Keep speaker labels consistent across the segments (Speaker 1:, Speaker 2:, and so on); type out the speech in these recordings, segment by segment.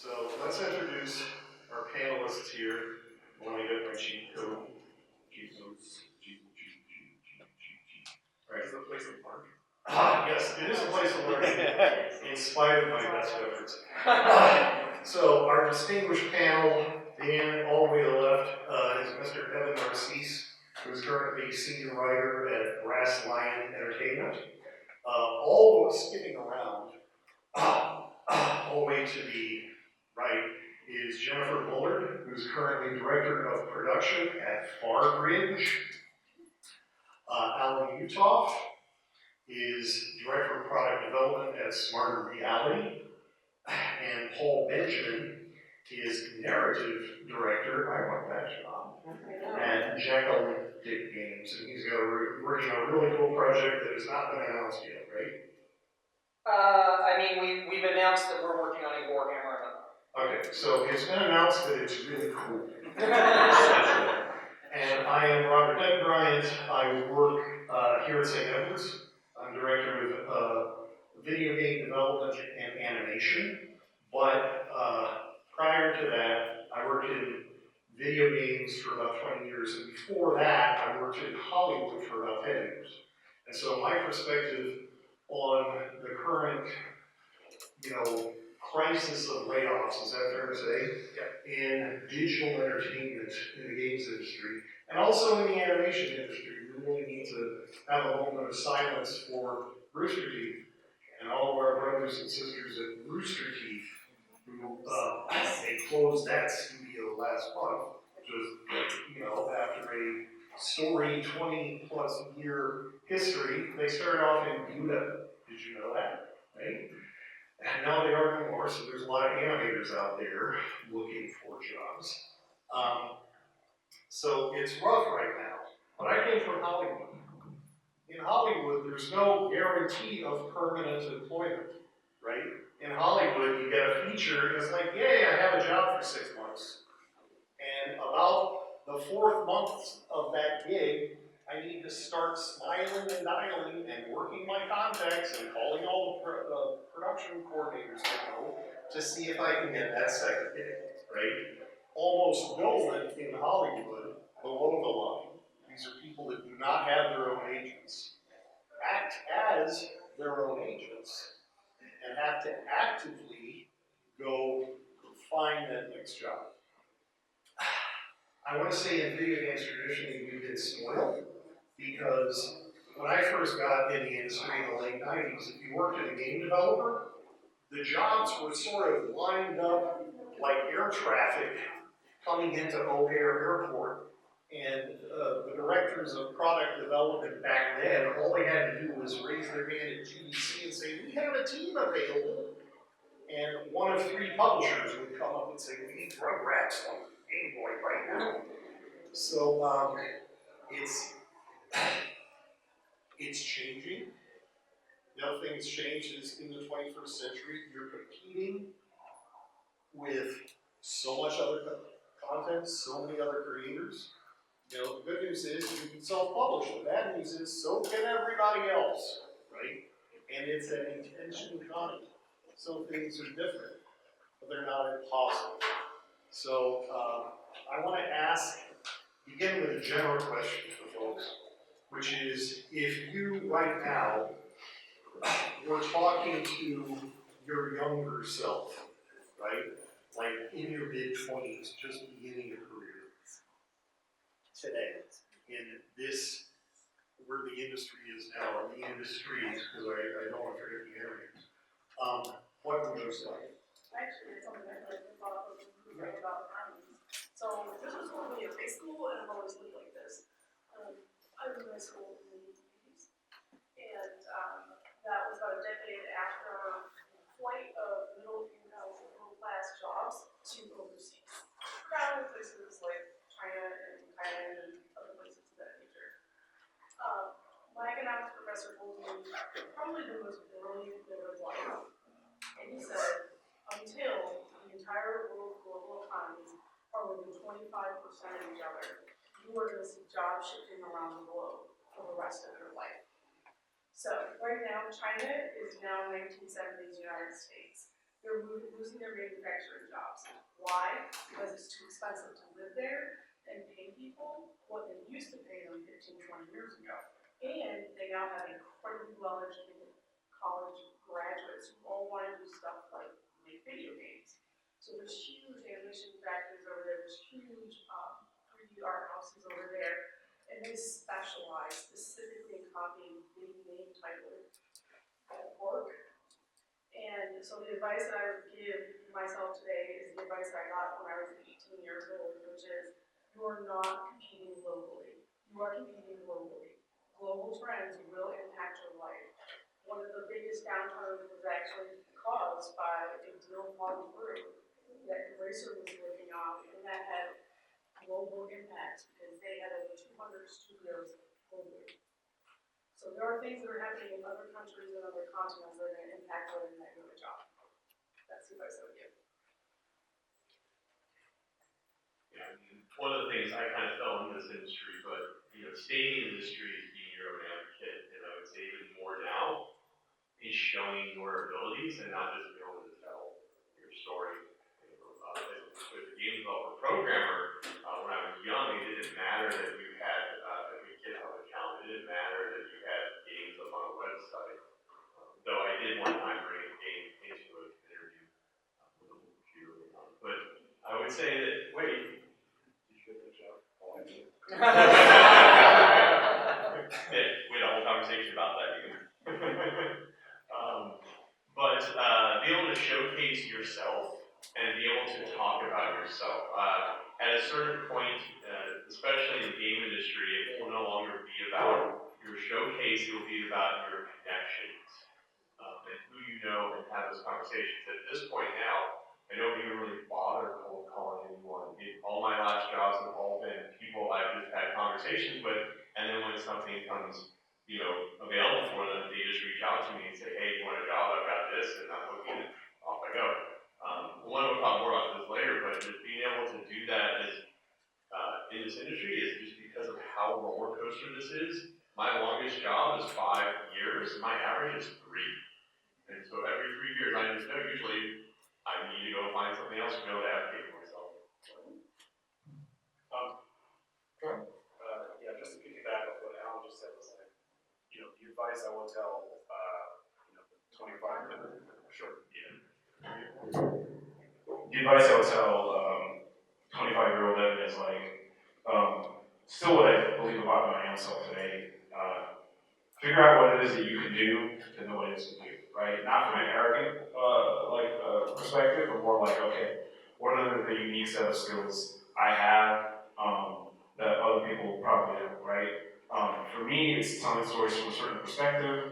Speaker 1: So let's introduce our panelists here. When I get my cheat code. Cheat notes. Right, is it a place of learning? Yes, it is a place of learning, in spite of my best efforts. So our distinguished panel, Dan, all the way to the left, is Mr. Evan Narcisse, who is currently senior writer at Brass Lion Entertainment. All skipping around, all the way to the right, is Jennifer Bullard, who's currently director of production at Farbridge. Alan Uthoff is director of product development at Smarter Reality. And Paul Benjamin is narrative director, I want that job, at Jekyll Dick Games. And he's working on a really cool project that has not been announced yet, right?
Speaker 2: I mean, we've announced that we're working on a Warhammer.
Speaker 1: Okay, so it's been announced that it's really cool. And I am Robert Denton Bryant. I work here at St. Edwards. I'm director of video game development and animation. But prior to that, I worked in video games for about 20 years. And before that, I worked in Hollywood for about 10 years. And so my perspective on the current, crisis of layoffs, is that fair to say? Yeah. In digital entertainment in the games industry, and also in the animation industry. We really need to have a moment of silence for Rooster Teeth and all of our brothers and sisters at Rooster Teeth, who they closed that studio last month, just after a storied 20-plus year history. They started off in Utah. Did you know that? Right? And now they are no more, so there's a lot of animators out there looking for jobs. So it's rough right now. But I came from Hollywood. In Hollywood, there's no guarantee of permanent employment, right? In Hollywood, you get a feature, and it's like, yay, I have a job for 6 months. And about the 4th month of that gig, I need to start smiling and dialing and working my contacts and calling all the production coordinators I know to see if I can get that second gig, right? Almost no one in Hollywood below the line. These are people that do not have their own agents, act as their own agents, and have to actively go find that next job. I want to say in video games traditionally we've been spoiled, because when I first got in the industry in the late 90s, if you worked as a game developer, the jobs were sort of lined up like air traffic coming into O'Hare Airport. And the directors of product development back then, all they had to do was raise their hand at GDC and say, we have a team available. And one of 3 publishers would come up and say, we need Rugrats on Game Boy right now. So it's changing. Nothing's changed is in the 21st century. You're competing with so much other content, so many other creators. The good news is you can self-publish. The bad news is so can everybody else, right? And it's an intention economy. So things are different, but they're not impossible. So I want to begin with a general question for folks, which is, if you right now were talking to your younger self, right? Like in your mid-20s, just beginning your career, today, in this, where the industry is now, or the industries, because I don't want to forget the areas, what would you say?
Speaker 3: Actually, it's something I thought was great about economies. So this was totally in high school, and I've always looked like this. I was in high school in the 80s, and that was about a decade after the flight of middle-class jobs to overseas. Probably places like China and Thailand and other places of that nature. My economics professor told me probably the most brilliant bit of life. And he said, until the entire world's global economies are within 25% of each other, you are going to see jobs shifting around the globe for the rest of your life. So right now, China is now 1970s United States. they're losing their manufacturing jobs. Why? Because it's too expensive to live there and pay people what they used to pay them 15, 20 years ago. And they now have incredibly well-educated college graduates who all want to do stuff like make video games. So there's huge animation factories over there, there's huge 3D art houses over there, and they specialize specifically in copying big name titles at work. And so the advice that I would give myself today is the advice that I got when I was 18 years old, which is you are not competing locally, you are competing globally. Global trends will impact your life. One of the biggest downturns was actually caused by a deal falling through that Eraser was working on, and that had global impacts because they had over 200 studios globally. So there are things that are happening in other countries and other continents that are going to impact whether or not you have a job. That's the advice I would give.
Speaker 4: Yeah, I mean, one of the things I kind of fell into this industry, but staying in the industry is being your own advocate, and I would say even more now is showing your abilities and not just being able to tell your story. With the game developer programmer, when I was young, it didn't matter that you had a good GitHub account. It didn't matter that you had games up on a website. Though I did one time bring a game into an interview with a computer. But I would say that, wait, did you get the job? Oh, I did. We had a whole conversation about that game. But be able to showcase yourself and be able to talk about yourself. At a certain point, especially in the game industry, it will no longer be about your showcase, it will be about your connections and who you know and have those conversations. At this point now, I don't even really bother cold calling anyone. All my last jobs have all been people I've just had conversations with, and then when something comes available for them, they just reach out to me and say, hey, you want a job? I've got this, and I'm looking, and off I go. We'll talk more about this later, but just being able to do that is, in this industry is just because of how roller coaster this is. My longest job is 5 years. My average is 3. And so every 3 years, I just know usually I need to go find something else to be able to advocate for myself.
Speaker 5: Yeah, just to piggyback off what Alan just said was like, the advice I will tell, the 25, sure, yeah. The advice I would tell 25-year-old Evan is like, still what I believe about my own self today. Figure out what it is that you can do to know what it is to do, right? Not from an arrogant perspective, but more like, okay, what are the unique set of skills I have that other people probably don't, right? For me, it's telling stories from a certain perspective,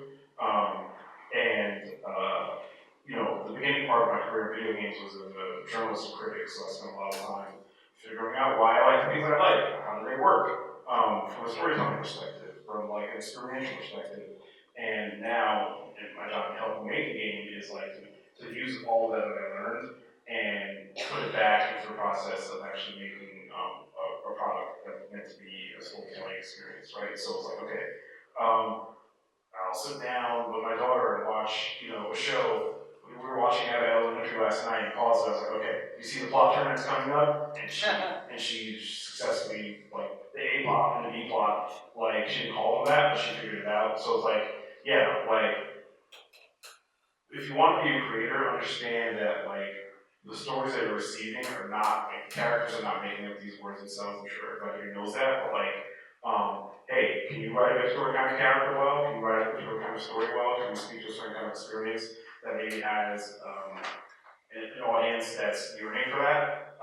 Speaker 5: the beginning part of my career in video games was as a journalist and critic, so I spent a lot of time figuring out why I like the things I like, how do they work, from a storytelling perspective, from like an experiential perspective, and now my job in helping make a game is like to use all that I learned and put it back into the process of actually making a product that's meant to be a storytelling experience, right? So it's like, okay, I'll sit down with my daughter and watch, a show. We were watching Abbott Elementary last night and paused. I was like, okay, you see the plot turn that's coming up? And she successfully, like, the A plot and the B plot, like, she didn't call them that, but she figured it out. So it's like, yeah, like, if you want to be a creator, understand that, like, the stories that you're receiving are not, like, characters are not making up these words themselves. I'm sure everybody here knows that, but, like, hey, can you write a Victorian kind of character well? Can you write a Victorian kind of story well? Can you speak to a certain kind of experience that maybe has an audience that's yearning for that?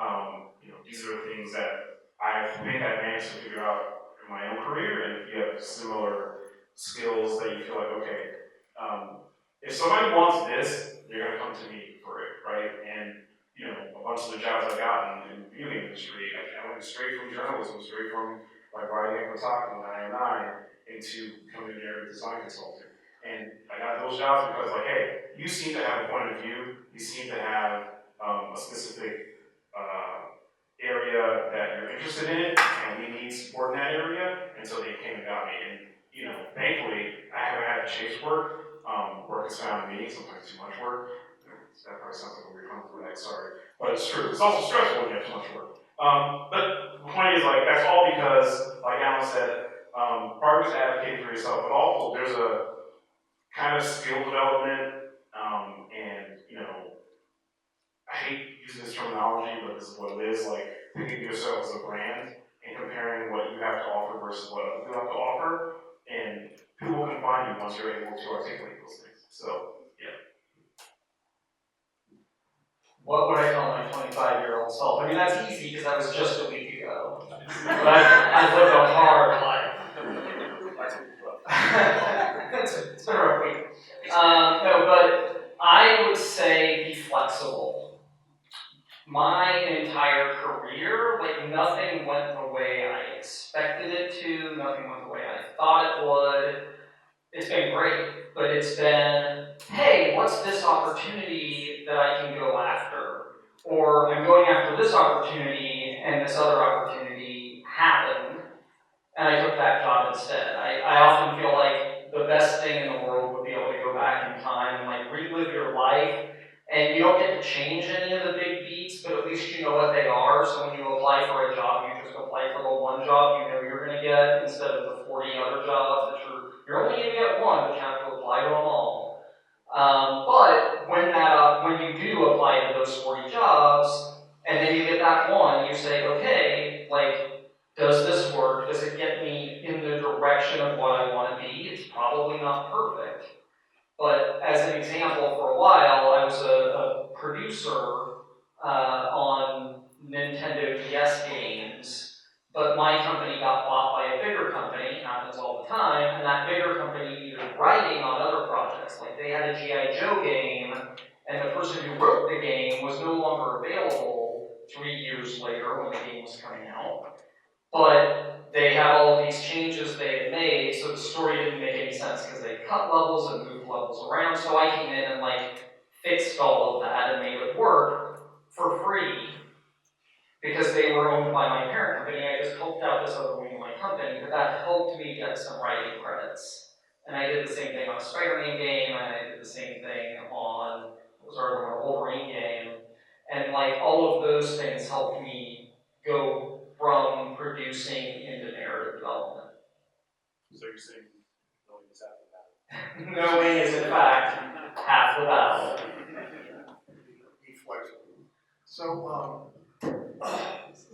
Speaker 5: These are the things that I think I managed to figure out in my own career, and if you have similar skills that you feel like, okay, if somebody wants this, they're going to come to me for it, right? And a bunch of the jobs I've gotten in the video game industry, I went straight from journalism, straight from writing at Kotaku in 909 into becoming an area design consultant. And I got those jobs because, like, hey, you seem to have a point of view, you seem to have a specific area that you're interested in, and we need support in that area, and so they came and got me. And, thankfully, I haven't had to chase work. Work is found in me, sometimes too much work. That probably sounds like we're coming through that, sorry. But it's true. It's also stressful when you have too much work. But the point is, like, that's all because, like Alan said, part of it is advocating for yourself, but also there's a kind of skill development, and, you know, I hate using this terminology, but this is what it is, like, thinking of yourself as a brand and comparing what you have to offer versus what other people have to offer, and people can find you once you're able to articulate those things. So, yeah.
Speaker 2: What would I tell my 25-year-old self? I mean, that's easy because that was just a week ago. But I've lived a hard life. It's been a rough week. No, but I would say be flexible. My entire career, like, nothing went the way I expected it to, nothing went the way I thought it would. It's been great, but it's been, hey, what's this opportunity that I can go after? Or I'm going after this opportunity and this other opportunity happened, and I took that job instead. I often feel like the best thing in the world would be able to go back in time and like relive your life, and you don't get to change any of the big beats, but at least you know what they are, so when you apply for a job, you just apply for the one job you know you're going to get instead of the 40 other jobs that you're only going to get one, but you have to apply to them all. But when you do apply to those 40 jobs, and then you get that one, you say, okay, like, does this work? Does it get me in the direction of what I want to be? It's probably not perfect. But as an example, for a while, I was a producer on Nintendo DS games, but my company got bought by a bigger company, happens all the time, and that bigger company needed writing on other projects. Like they had a G.I. Joe game, and the person who wrote the game was no longer available 3 years later when the game was coming out. But they had all of these changes they had made, so the story didn't make any sense because they cut levels and moved levels around. So I came in and like fixed all of that and made it work for free because they were owned by my parent company. I just helped out this other wing of my company, but that helped me get some writing credits. And I did the same thing on a Spider-Man game, and I did the same thing on a Wolverine game, and like all of those things helped me go from producing into narrative development.
Speaker 5: So you're saying knowing is half the battle?
Speaker 2: Knowing is in fact half the battle.
Speaker 1: Be flexible. So,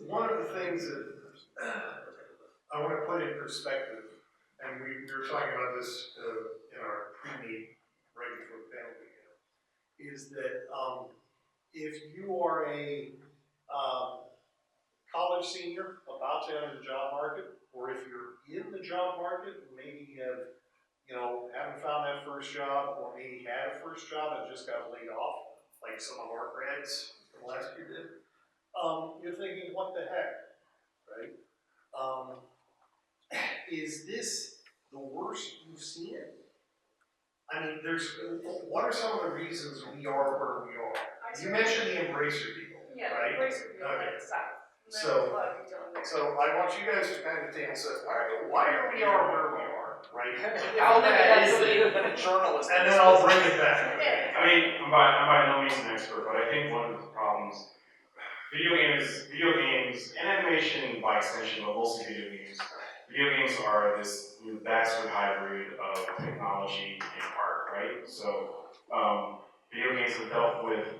Speaker 1: one of the things that I want to put in perspective, and we were talking about this in our pre-meet right before the panel began, is that if you are a college senior about to enter the job market, or if you're in the job market, maybe you have, haven't found that first job, or maybe had a first job and just got laid off, like some of our grads from last year did, you're thinking, what the heck, right? Is this the worst you've seen it? I mean, what are some of the reasons we are where we are? You mentioned the embracer people,
Speaker 3: Yeah,
Speaker 1: right?
Speaker 3: embracer people,
Speaker 1: Okay.
Speaker 3: right, south.
Speaker 1: So-
Speaker 3: There's a lot of detail in there.
Speaker 1: So I want you guys to kind of take us, why are we are where we are, right?
Speaker 6: How bad is it? You've been a journalist.
Speaker 1: And then I'll bring it back.
Speaker 3: Yeah.
Speaker 5: I mean, I'm by no means an expert, but I think one of the problems, video games, and animation by extension, but mostly video games are this bastard hybrid of technology and art, right? So, video games have dealt with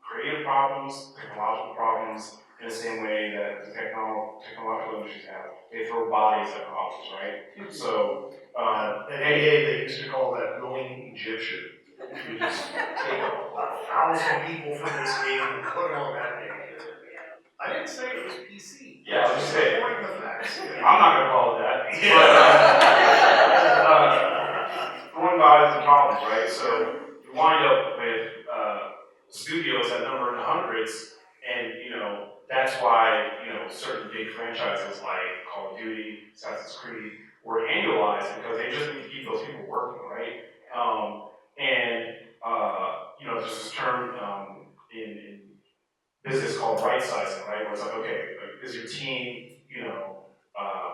Speaker 5: creative problems, technological problems, in the same way that the technological industries have. They throw bodies at problems, right? So,
Speaker 1: At AA, they used to call that going Egyptian. You just take 1,000 people from this game and put them on that game. I didn't say it was PC.
Speaker 5: Yeah, I was just saying.
Speaker 1: Reporting the facts.
Speaker 5: I'm not gonna call it that. But, throwing bodies at problems, right? So, you wind up with studios that number in the hundreds, and that's why certain big franchises like Call of Duty, Assassin's Creed were annualized because they just need to keep those people working, right? There's this term in business called right sizing, right? Where it's like, okay, is your team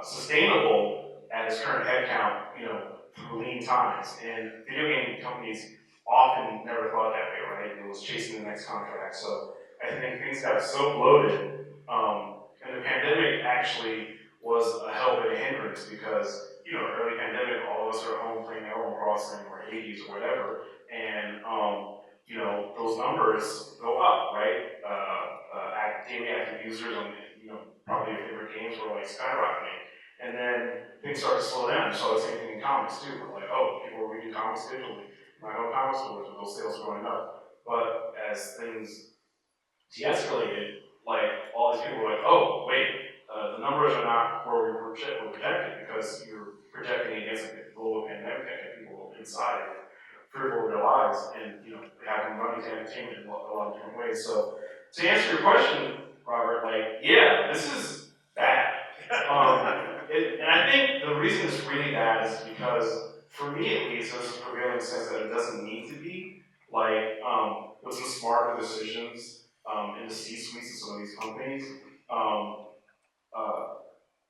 Speaker 5: sustainable at its current headcount, through lean times? And video game companies often never thought that way, right? It was chasing the next contract. So I think things got so bloated, and the pandemic actually was a help and a hindrance because, early pandemic, all of us are at home playing Animal Crossing or Hades or whatever, and, those numbers go up, right? Daily active users on, probably your favorite games were like skyrocketing. And then things started to slow down. You saw the same thing in comics too. We're like, oh, people are reading comics digitally. My own comic stores with those sales going up. But as things de-escalated, like all these people were like, oh, wait, the numbers are not where we were projected because you're projecting against a global pandemic that kept people inside and fearful of their lives and having money to entertainment in a lot of different ways. So to answer your question, Robert, yeah, this is bad. And I think the reason it's really bad is because, for me at least, there's a prevailing sense that it doesn't need to be. With some smarter decisions in the C-suites of some of these companies,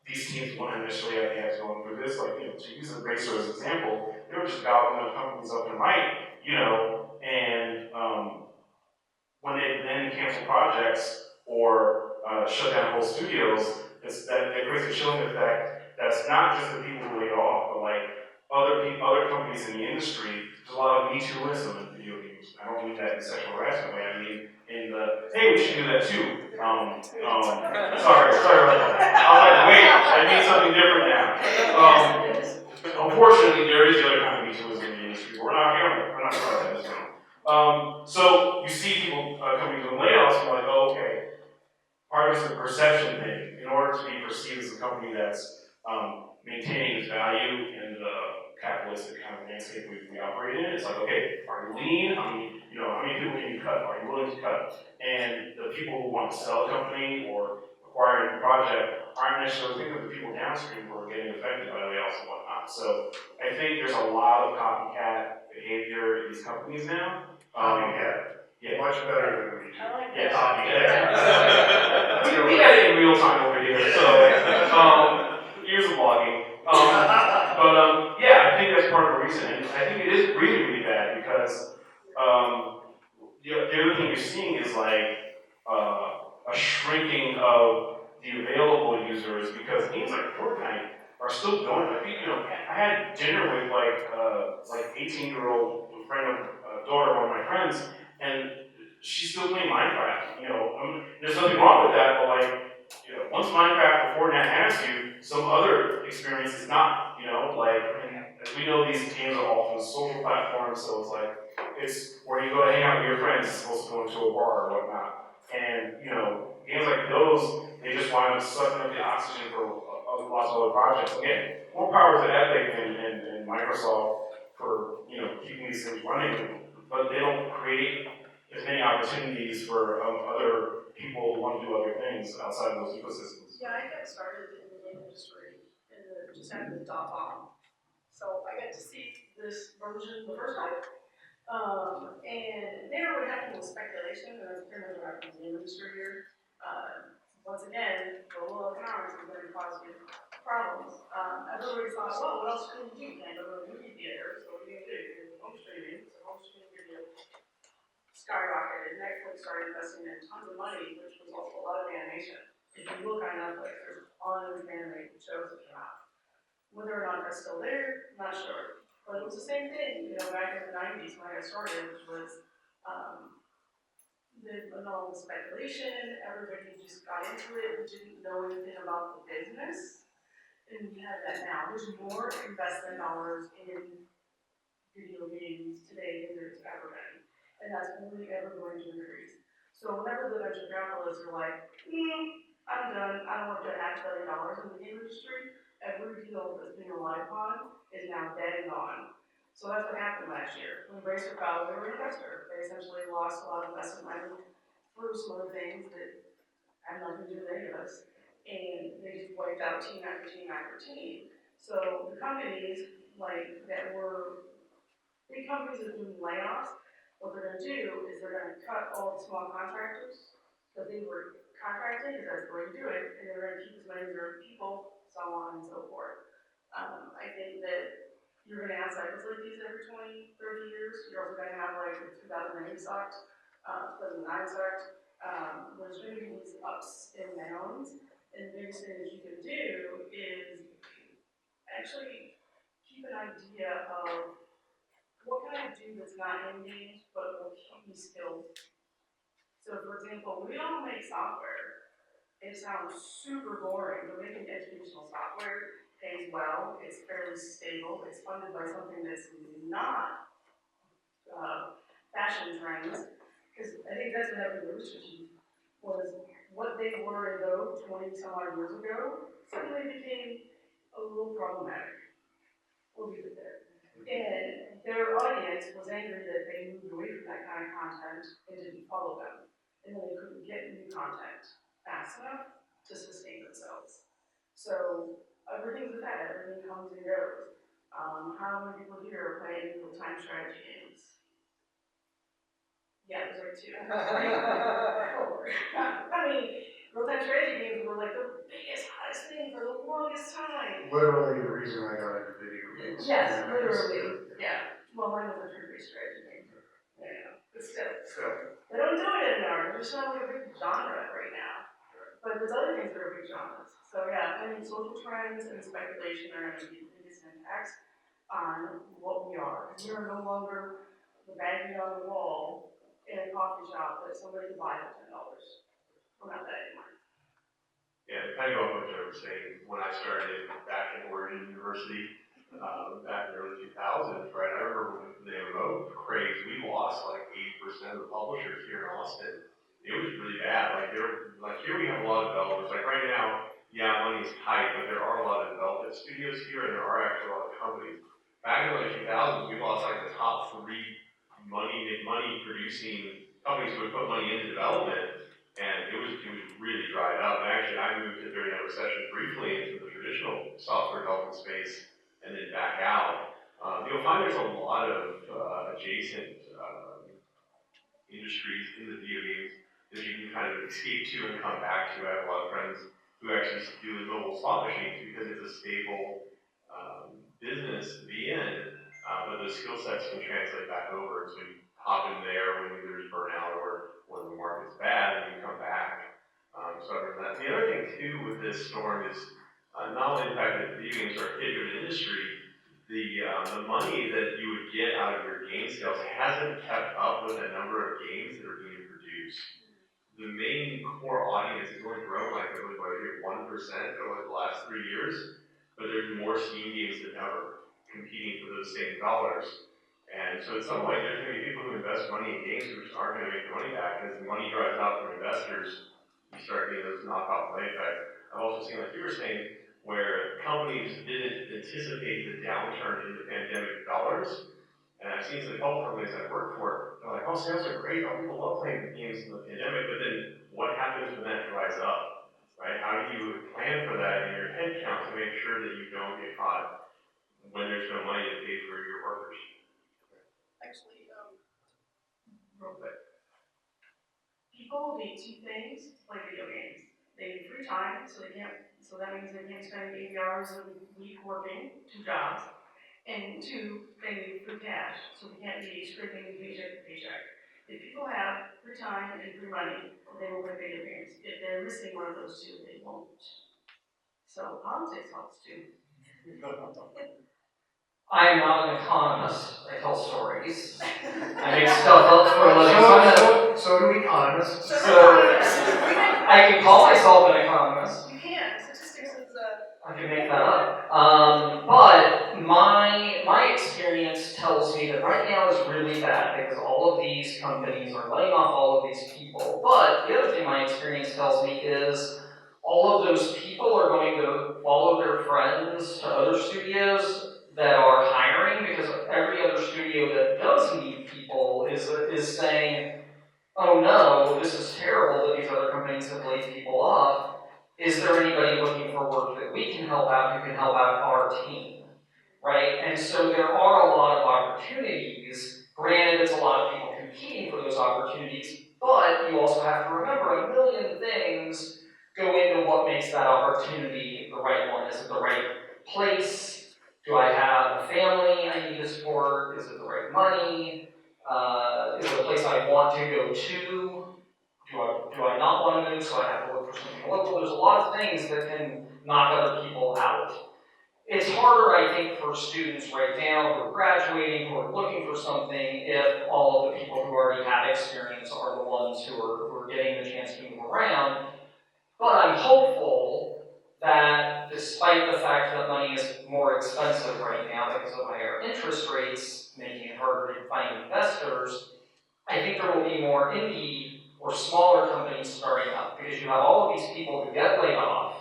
Speaker 5: these teams wouldn't necessarily have the ads going through this. To use the Racer as an example, they were just gobbling up companies up and right, and when they then cancel projects or shut down whole studios, that creates a chilling effect that's not just the people who laid off, but other companies in the industry. There's a lot of Me Tooism in video games. I don't mean that in a sexual harassment way. I mean in the hey, we should do that too. Sorry about that. I was like, wait, that means something different now. Unfortunately, there is the other kind of Me Tooism in the industry. We're not talking about this now. So you see people coming to the layoffs and like, oh, okay, part of it's a perception thing. In order to be perceived as a company that's maintaining its value in the capitalistic kind of landscape we operate in, it's like, okay, are you lean? How many people can you cut? Are you willing to cut? And the people who want to sell the company or acquire a new project aren't necessarily thinking of the people downstream who are getting affected by layoffs and whatnot. So I think there's a lot of copycat behavior in these companies now. Yeah. Much better than we do.
Speaker 3: I like
Speaker 5: Yeah,
Speaker 3: that.
Speaker 5: we got it in real time over here, so here's the blogging. Yeah, I think that's part of the reason. And I think it is really, really bad because the other thing you're seeing is a shrinking of the available users because games like Fortnite are still going. I had dinner with 18-year-old friend of daughter, one of my friends, and she's still playing Minecraft. There's nothing wrong with that, but once Minecraft or Fortnite has you, some other experience is not. And as we know, these games are often social platforms, so it's where you go to hang out with your friends, as opposed to going to a bar or whatnot. And games like those, they just wind up sucking up the oxygen for lots of other projects. Again, more power to Epic and Microsoft for keeping these things running, but they don't create as many opportunities for other people who want to do other things outside of those ecosystems.
Speaker 3: Yeah, I got started in the game industry just after the .com. So I got to see this version the first time. And there what happened was speculation, and that's pretty much what happened in the industry here. Once again, global economics is going to cause you problems. Everybody thought, well, what else can you do? You can't go to a movie theater, so what are you going to do? You're home streaming, so home streaming video skyrocketed. Netflix started investing in tons of money, which was also a lot of animation. If you look on Netflix, there's tons of animated shows that came out. Whether or not that's still there, not sure. But it was the same thing, back in the 90s when I got started, which was all the speculation, everybody just got into it, we didn't know anything about the business. And we have that now. There's more investment dollars in video games today than there's ever been. And that's only ever going to increase. So whenever the venture capitalists are like, I'm done, I don't want to put $500 million in the game industry, every deal that's being relied upon is now dead and gone. So that's what happened last year. When Bracer fell, they were an investor. They essentially lost a lot of investment money through some other things that had nothing to do with any of us. And they just wiped out team after team after team. So the companies that were big companies that are doing layoffs, what they're going to do is they're going to cut all the small contractors that they were contracting, because that's the way to do it, and they're going to keep as many of their people, so on and so forth. I think that you're gonna have cycles like these every 20, 30 years. You're also gonna have like the 2008 SOX, 2009 SOX. There's gonna be these ups and downs, and the biggest thing that you can do is actually keep an idea of what can I do that's not engaged but will keep me skilled. So for example, we all make software. It sounds super boring, but making educational software pays well, it's fairly stable, it's funded by something that's not fashion trends, because I think that's what happened to Rooster Teeth, was what they were in vogue 20 some odd years ago, suddenly became a little problematic. We'll leave it there. And their audience was angry that they moved away from that kind of content and didn't follow them. And then they couldn't get new content fast enough to sustain themselves. So everything's with that, everything comes and goes. How many people here are playing real-time strategy games? Yeah, there's like two. I mean, real-time strategy games were like the biggest, hottest thing for the longest time.
Speaker 1: Literally the reason I got into video games.
Speaker 3: Yes, literally, yeah. Well, mine was a turn-based strategy game. Yeah, but still. They don't do it anymore, they're just not like a big genre right now. But there's other things that are big genres. So yeah, I mean, social trends and speculation are gonna be the biggest impacts on what we are. We are no longer the baggie on the wall in a coffee shop that somebody can buy for $10. We're not that anymore.
Speaker 4: Yeah, kind of what I was saying, when I started back at Oregon University, back in the early 2000s, right, I remember when the MMO craze, we lost like 80% of the publishers here in Austin. It was really bad, here we have a lot of developers, like right now, yeah, money's tight, but there are a lot of development studios here, and there are actually a lot of companies. Back in the early 2000s, we lost like the top 3 money producing companies who would put money into development, and it was really dried up. And actually, I moved during that recession briefly into the traditional software development space, and then back out. You'll find there's a lot of adjacent industries in the video games that you can kind of escape to and come back to. I have a lot of friends who actually do the mobile slot machines because it's a stable business to be in, but those skill sets can translate back over. So you hop in there when there's burnout or when the market's bad, and you come back. So that. The other thing too with this storm is not only the fact that video games are a hit-driven industry, the money that you would get out of your game sales hasn't kept up with the number of games that are being produced. The main core audience has only grown like 1% over the last 3 years, but there's more Steam games than ever competing for those same dollars. And so at some point, there's going to be people who invest money in games who just aren't going to make the money back because the money dries out from investors. You start getting those knockoff play effects. I've also seen, like you were saying, where companies didn't anticipate the downturn in the pandemic dollars. And I've seen some couple companies I've worked for, they're like, oh, sales are great, oh, people love playing games in the pandemic, but then what happens when that dries up, right? How do you plan for that in your headcount to make sure that you don't get caught when there's no money to pay for your workers?
Speaker 3: Actually, real quick. People need 2 things to play video games. They need free time, so that means they can't spend 80 hours a week working 2 jobs. And 2, they need free cash, so they can't be scraping paycheck to paycheck. If people have free time and free money, they will play video games. If they're missing one of those 2, they won't. So politics helps too.
Speaker 2: I am not an economist. I tell stories. I make stuff up for a living.
Speaker 1: So do economists.
Speaker 2: I can call myself an economist.
Speaker 3: You can. Statistics is
Speaker 2: I can make that up. But my experience tells me that right now is really bad because all of these companies are laying off all of these people. But the other thing my experience tells me is all of those people are going to follow their friends to other studios that are hiring, because every other studio that does need people is saying, oh no, this is terrible that these other companies have laid people off. Is there anybody looking for work that we can help out who can help out our team? Right? And so there are a lot of opportunities. Granted, there's a lot of people competing for those opportunities, but you also have to remember a million things go into what makes that opportunity the right one. Is it the right place? Do I have a family? is it a place I want to go to? Do I not want to move, so I have to look for something local? There's a lot of things that can knock other people out. It's harder, I think, for students right now who are graduating, who are looking for something, if all of the people who already have experience are the ones who are getting the chance to move around. But I'm hopeful that despite the fact that money is more expensive right now because of higher interest rates, making it harder to find investors, I think there will be more indie or smaller companies starting up, because you have all of these people who get laid off,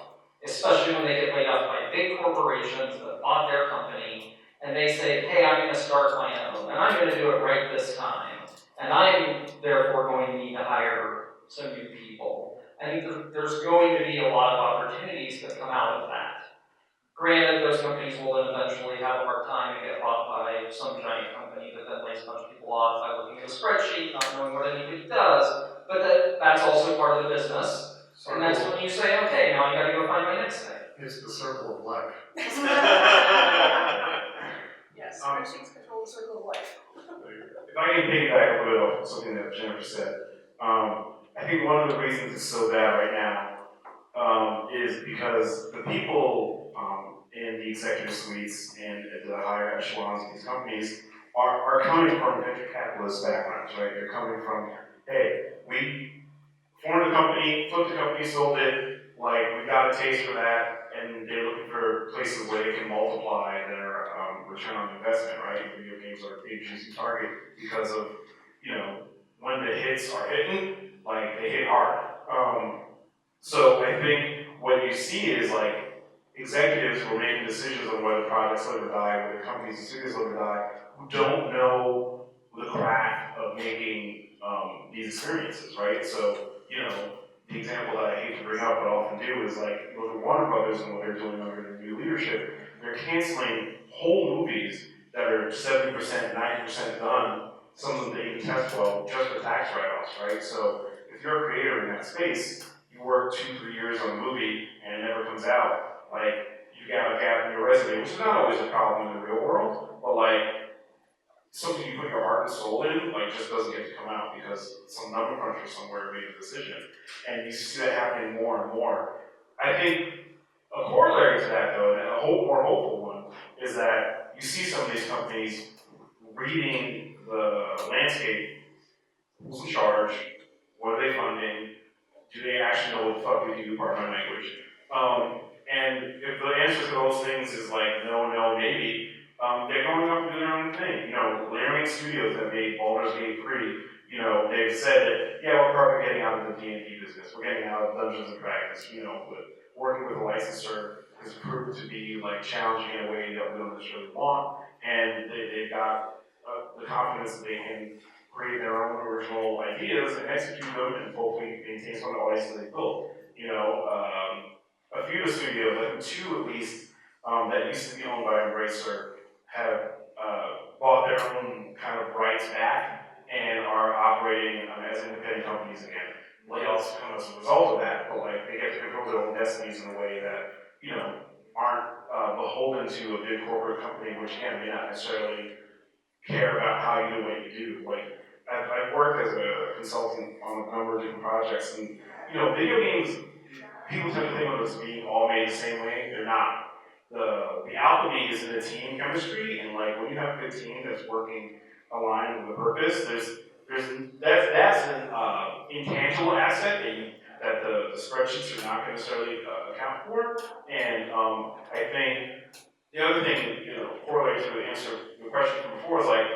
Speaker 2: especially when they get laid off by big corporations that bought their company, and they say, hey, I'm going to start my own, and I'm going to do it right this time, and I'm therefore going to need to hire some new people. I think there's going to be a lot of opportunities that come out of that. Granted, those companies will then eventually have a hard time and get bought by some giant company that then lays a bunch of people off by looking at a spreadsheet, not knowing what anybody does, but that's also part of the business. And that's when you say, okay, now I gotta go find my next thing.
Speaker 1: It's the circle of life.
Speaker 3: Yes, spreadsheets control the circle of life.
Speaker 5: If I can piggyback a little bit off something that Jennifer said, I think one of the reasons it's so bad right now is because the people in the executive suites and at the higher echelons of these companies are coming from venture capitalist backgrounds, right? They're coming from, hey, we formed a company, flipped the company, sold it, like, we got a taste for that, and they're looking for places where they can multiply their return on investment, right? Video games are a big juicy target because of, when the hits are hitting, like, they hit hard. So I think what you see is, like, executives who are making decisions on whether projects live or die, whether companies and studios live or die, who don't know the craft of making these experiences, right? So, the example that I hate to bring up but often do is, like, you look at Warner Brothers and what they're doing under their new leadership. They're canceling whole movies that are 70%, 90% done, some of them they even test well, just for tax write-offs, right? So if you're a creator in that space, you work 2-3 years on a movie and it never comes out, like, you got a gap in your resume, which is not always a problem in the real world, but, like, something you put your heart and soul in, like, just doesn't get to come out because some number cruncher somewhere made a decision. And you see that happening more and more. I think a corollary to that, though, and a more hopeful one, is that you see some of these companies reading the landscape, who's in charge, what are they funding, do they actually know what the fuck we do, pardon my language? And if the answer to those things is like no, maybe, they're going off and doing their own thing. Laramie Studios that made Baldur's Gate 3, they've said that, yeah, we're probably getting out of the D&D business, we're getting out of Dungeons and Dragons, but working with a licensor has proved to be, like, challenging in a way that we don't necessarily want, and they've got the confidence that they can create their own original ideas and execute them and hopefully maintain some of the audiences they built. A few of the studios, I think 2 at least, that used to be owned by Embracer have bought their own kind of rights back and are operating as independent companies again. Layoffs come as a result of that, but, like, they get to control their own destinies in a way that, aren't beholden to a big corporate company, which again may not necessarily care about how you do what you do. Like, I've worked as a consultant on a number of different projects, and video games, people tend to think of them as being all made the same way. They're not. The alchemy is in the team chemistry, and, like, when you have a good team that's working aligned with a purpose, that's an intangible asset that the spreadsheets are not necessarily account for. And I think the other thing, correlated to the answer the question from before is, like,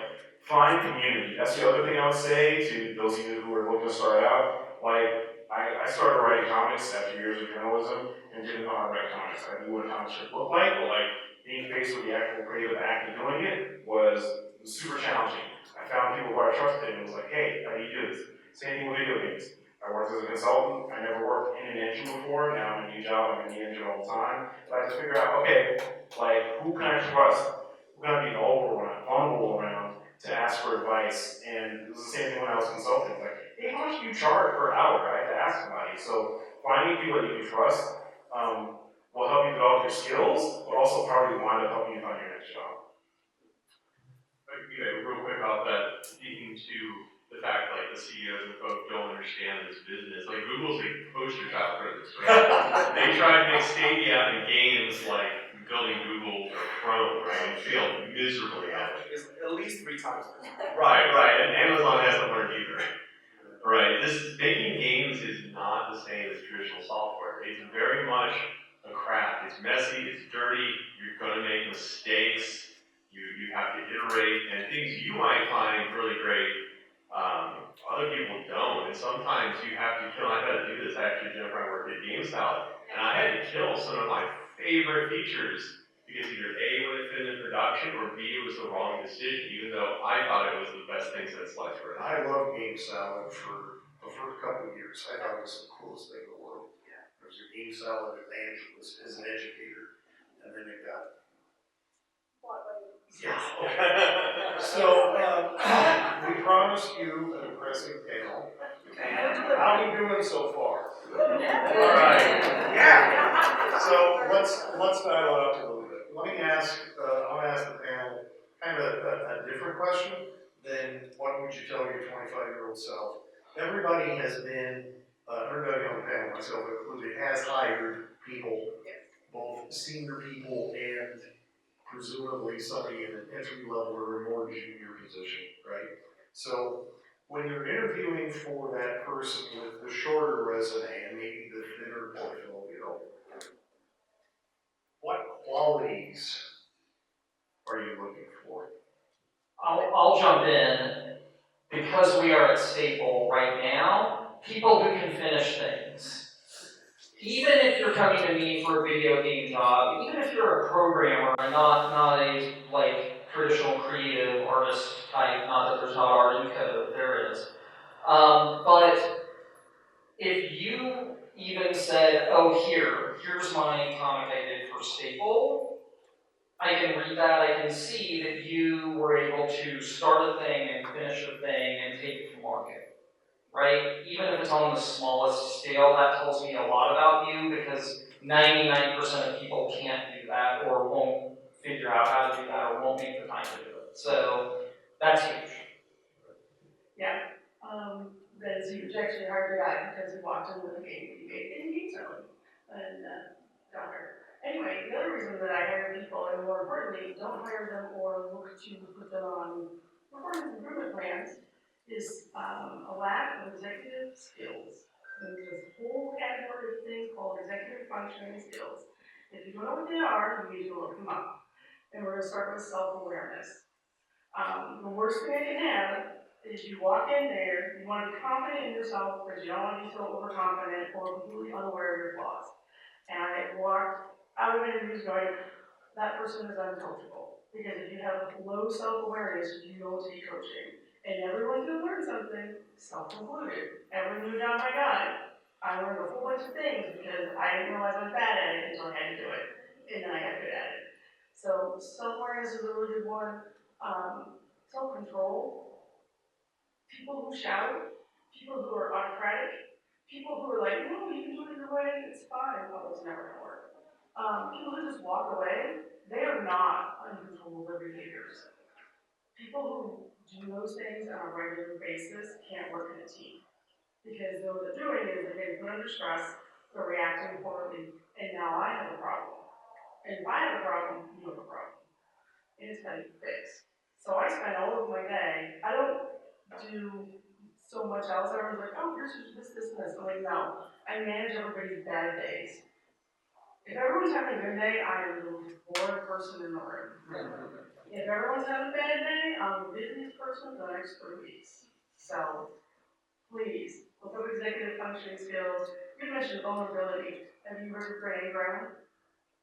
Speaker 5: find community. That's the other thing I would say to those of you who are looking to start out. Like, I started writing comics after years of journalism and didn't know how to write comics. I knew what a comic strip looked like, but, like, being faced with the actual creative act of doing it was super challenging. I found people who I trusted and was like, hey, how do you do this? Same thing with video games. I worked as a consultant. I never worked in an engine before. Now I'm in a new job. I'm in the engine all the time. But I had to figure out, okay, like, who can I trust? Who can I be vulnerable around to ask for advice? And it was the same thing when I was consulting. Like, hey, how much do you charge per hour? I had to ask somebody. So finding people that you can trust will help you develop your skills, but also probably wind up helping you find your next job.
Speaker 4: Real quick about that, speaking to the like the CEOs and folks don't understand this business. Like Google's a poster child for this, right? They tried to make Stadia and games like building Google or Chrome, right? And failed miserably at it.
Speaker 6: It's at least 3 times.
Speaker 4: Right, and Amazon hasn't learned either. Right, making games is not the same as traditional software. It's very much a craft. It's messy, it's dirty, you're gonna make mistakes, you have to iterate, and things you might find really great, other people don't, and sometimes you have to kill, I've had to do this actually, Jennifer, I worked at GameStop, and I had to kill some of my favorite features, because either A, would have fit in production, or B, it was the wrong decision, even though I thought it was the best thing since sliced bread.
Speaker 1: I love Game Salad for the first couple of years. I thought it was the coolest thing in the world. There was a Game Salad evangelist as an educator, and then it got. So, we promised you an impressive panel. How are we doing so far? All right. Yeah. So let's dial it up a little bit. Let me ask. I'll ask the panel kind of a different question than what would you tell your 25-year-old self? Everybody has been. Everybody on the panel, myself included, has hired people, both senior people and presumably somebody in an entry level or a more junior position, right? So when you're interviewing for that person with the shorter resume and maybe the thinner portfolio, what qualities are you looking for?
Speaker 2: I'll jump in. Because we are at Staple right now, people who can finish things. Even if you're coming to me for a video game job, even if you're a programmer and not a like traditional creative artist type, not that there's not art in code, there is. But if you even said, oh here's my comic I did for Staple, I can read that, I can see that you were able to start a thing and finish a thing and take it to market, right? Even if it's on the smallest scale, that tells me a lot about you because 99% of people can't do that or won't figure out how to do that or won't make the time to do it. So that's huge.
Speaker 3: Yeah, that is huge. Actually, I hired a guy because he walked in with a game, he made games early, and got hired. Anyway, the other reason that I hire people, and more importantly, don't hire them or look to put them on performance improvement plans, is a lack of executive skills. And there's this whole category of things called executive functioning skills. If you don't know what they are, you need to look them up. And we're going to start with self-awareness. The worst thing I can have is you walk in there, you want to be confident in yourself, but you don't want to be so overconfident or completely unaware of your flaws. And I walked out of interviews going, that person is uncoachable. Because if you have low self-awareness, you don't take coaching. And everyone's going to learn something, self-included. Every new job I got, I learned a whole bunch of things because I didn't realize I was bad at it until I had to do it. And then I got good at it. So self-awareness is a really good one. Self-control. People who shout, people who are autocratic, people who are like, no, you can do it your way, it's fine. Well, it's never going to work. People who just walk away, they are not uncontrollable behaviors. People who do those things on a regular basis can't work in a team. Because what they're doing is they're getting put under stress, they're reacting poorly, and now I have a problem. And if I have a problem, you have a problem. And it's got to be fixed. So I spend all of my day, I don't do so much else. Everyone's like, oh, here's this, and this. I'm like, no. I manage everybody's bad days. If everyone's having a good day, I am the most bored person in the room. If everyone's having a bad day, I'm the busiest person for the next 3 weeks. So, please, look up executive functioning skills. You mentioned vulnerability. Have you heard of Brené Brown?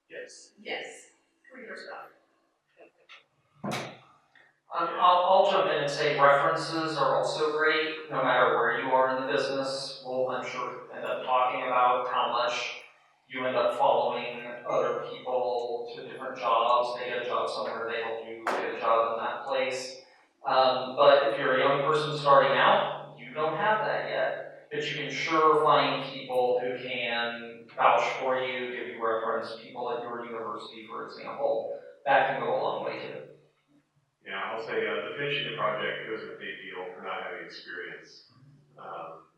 Speaker 1: Yes.
Speaker 3: Yes. Read her stuff.
Speaker 2: I'll jump in and say references are also great, no matter where you are in the business. We'll, I'm sure, end up talking about how much you end up following other people to different jobs. They get a job somewhere, they help you get a job in that place. But if you're a young person starting out, you don't have that yet. But you can sure find people who can vouch for you, give you reference, people at your university, for example. That can go a long way too.
Speaker 4: Yeah, I'll say the finishing the project was a big deal for not having experience.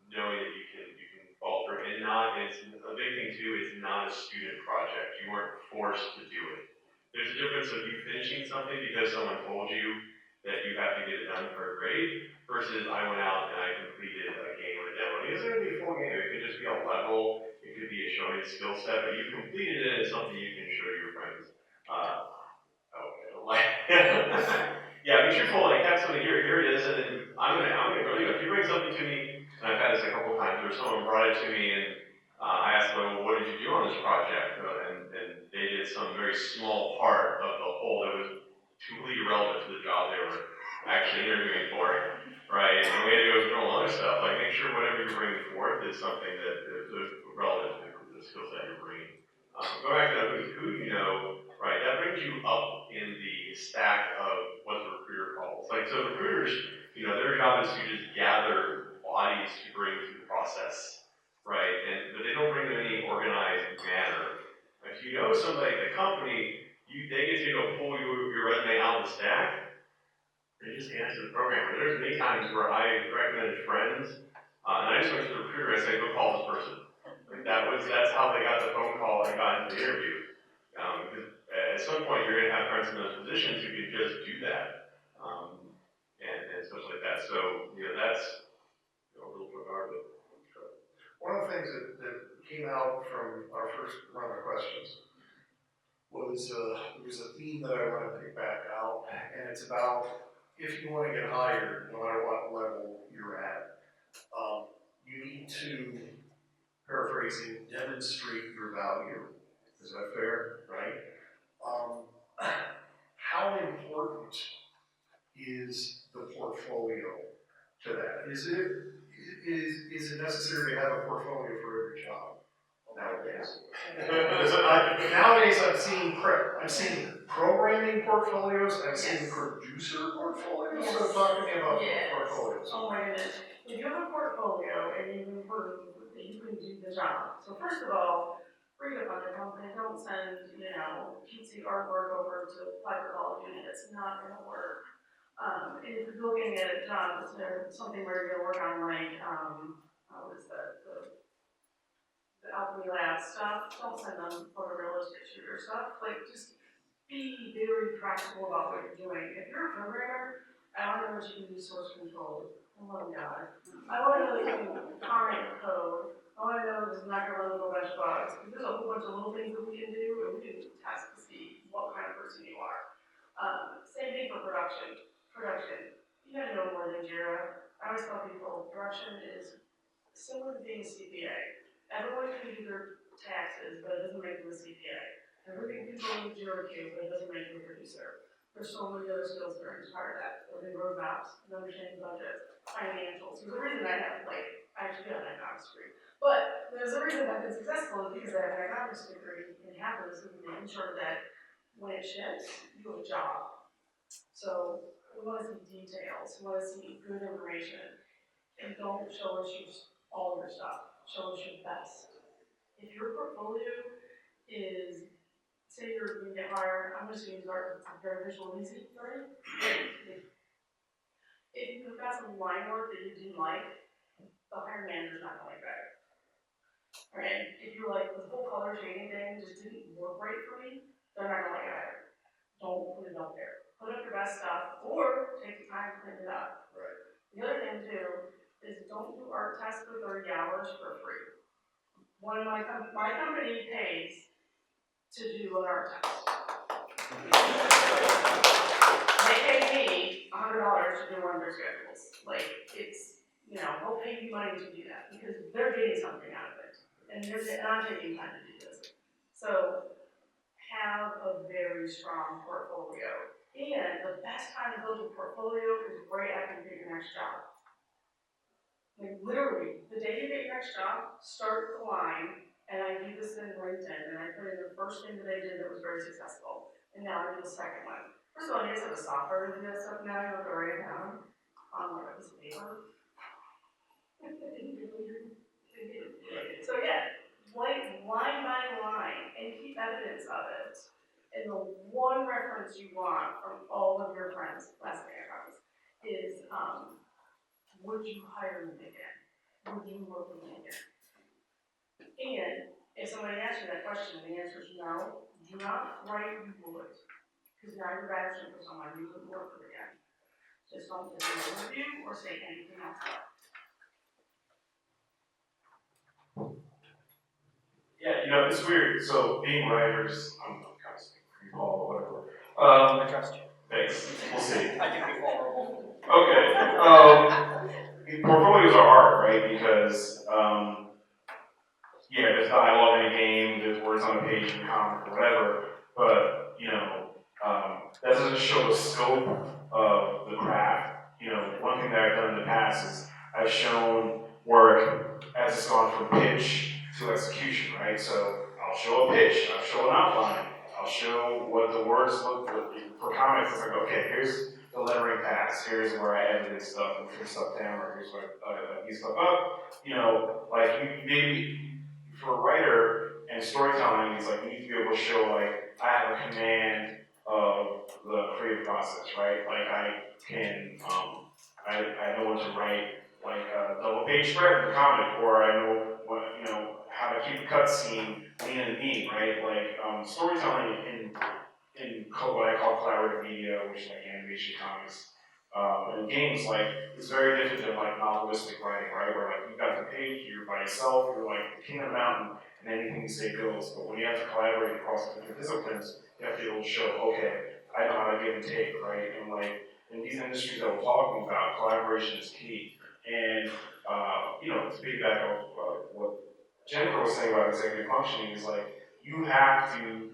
Speaker 4: knowing that you can fall through, and it's a big thing too, it's not a student project. You weren't forced to do it. There's a difference of you finishing something because someone told you that you have to get it done for a grade, versus I went out and I completed a game or a demo. It doesn't have to be a full game, it could just be a level, it could be a showing a skill set, but you completed it as something you can show your friends. Yeah, be truthful, like have something here it is, and then I'm gonna go, if you bring something to me, and I've had this a couple of times where someone brought it to me and I asked them, well, what did you do on this project? And they did some very small part of the whole that was completely irrelevant to the job they were actually interviewing for, right? And we had to go through all other stuff, like make sure whatever you're bringing forth is something that is relevant to the skill set you're bringing. Go back to who you know, right? That brings you up in the stack of what the recruiter calls. Like, so recruiters, their job is to just gather bodies to bring through the process, right? But they don't bring them in any organized manner. If you know somebody at the company, they get to go pull your resume out of the stack and just hand it to the programmer. There's many times where I recommended friends, and I just went to the recruiter and said, go call this person. Like that's how they got the phone call and got into the interview. Because at some point you're going to have friends in those positions who can just do that, and stuff like that. So that's a little bit of it.
Speaker 1: One of the things that came out from our first round of questions was there was a theme that I want to pick back out, and it's about if you want to get hired, no matter what level you're at, you need to, paraphrasing, demonstrate your value. Is that fair? Right? How important is the portfolio to that? Is it necessary to have a portfolio for every job nowadays? Nowadays I'm seeing programming portfolios, I'm seeing producer portfolios, so talk to me about portfolios.
Speaker 3: Oh my goodness. If you have a portfolio and you can prove that you can do the job. So first of all, read up on the company. Don't send, cutesy artwork over to Piper College. It's not going to work. And if you're looking at a job, is there something where you're going to work on what is that, the alchemy lab stuff? Don't send them photorealistic shooter stuff. Like, just be very practical about what you're doing. If you're a programmer, I want to know that you can do source control. Oh my God. I want to know that you can comment code. I want to know that it's not going to run a little bunch of bugs. Because there's a whole bunch of little things that we can do, and we can test to see what kind of person you are. Same thing for production. You gotta know more than Jira. I always tell people, production is similar to being a CPA. Everyone can do their taxes, but it doesn't make them a CPA. Everything can go in Jira queue, but it doesn't make them a producer. There's so many other skills that are part of that. Building roadmaps, understanding budgets, financials. There's a reason I have, I actually got an economics degree. But there's a reason I've been successful because I have an economics degree and have this and making sure that when it ships, you have a job. So we want to see details, we want to see good information, and don't show us all your stuff. Show us your best. If your portfolio is, say you're going to get hired, I'm just going to use art, it's very visual and easy, right? If you've got some line work that you didn't like, the hiring manager's not going to like that. Right? If you're like, the whole color shading thing just didn't work right for me, they're not going to like it either. Don't put it up there. Put up your best stuff, or take the time to clean it up.
Speaker 1: Right.
Speaker 3: The other thing to do is don't do art tests for 30 hours for free. One of my company pays to do an art test. They pay me $100 to do one of their schedules. They'll pay you money to do that because they're getting something out of it, and I'm taking time to do this. So have a very strong portfolio. And the best time to build a portfolio is right after you get your next job. Literally, the day you get your next job, start the line, and I do this in LinkedIn, and I put in the first thing that I did that was very successful, and now I do the second one. First of all, you guys have a software to do that stuff now, you don't have to write it down on a piece of paper. So line by line, and keep evidence of it. And the one reference you want from all of your friends, last thing I promise, is would you hire me again? would you work with me again? And if somebody asks you that question, and the answer is no, do not write you would. Because now you're asking for someone you wouldn't work with again. Just don't give an overview or say anything else about it.
Speaker 5: Yeah, it's weird. So being writers, I'm kind of speaking for you, Paul, or whatever.
Speaker 6: I trust you.
Speaker 5: Thanks. We'll see.
Speaker 6: I can be vulnerable.
Speaker 5: Okay. Portfolios are hard, right? Because there's dialogue in a game, there's words on a page in a comic or whatever, but that doesn't show the scope of the craft. One thing that I've done in the past is I've shown work as it's gone from pitch to execution, right? So I'll show a pitch, I'll show an outline, I'll show what the words look like. For comics, it's like, okay, here's the lettering pass, here's where I edited stuff and trimmed stuff down, or here's where I ease stuff up. Like maybe for a writer and storytelling, it's like you need to be able to show like I have a command of the creative process, right? Like I can, I know what to write, like a double page spread in a comic, or I know what, how to keep a cutscene lean and mean, right? Like storytelling in what I call collaborative media, which is like animation, comics, and games, like it's very different than like novelistic writing, right? Where like you've got the page, you're by yourself, you're like the king of the mountain, and anything you say goes. But when you have to collaborate across different disciplines, you have to be able to show, okay, I know how to give and take, right? And like in these industries that we're talking about, collaboration is key. And to piggyback off what Jennifer was saying about executive functioning is like you have to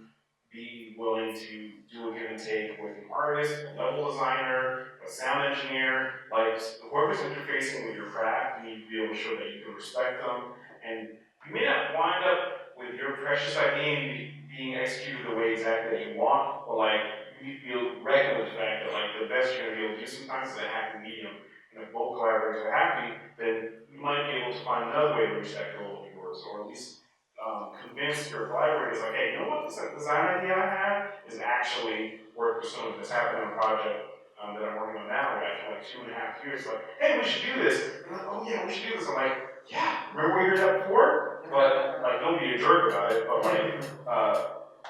Speaker 5: be willing to do a give and take with an artist, a level designer, a sound engineer, like whoever's interfacing with your craft, you need to be able to show that you can respect them. And you may not wind up with your precious idea being executed the way exactly that you want, but like you feel reckon with the fact that like the best you're gonna be able to do sometimes is a happy medium. And if both collaborators are happy, then you might be able to find another way to respect all of yours, or at least convince your collaborators, like, hey, you know what, this design idea I have is actually worth pursuing. This happened on a project that I'm working on now, after like 2.5 years, like, hey, we should do this. And like, oh yeah, we should do this. I'm like, yeah, remember we heard that before? But like, don't be a jerk about it, but like,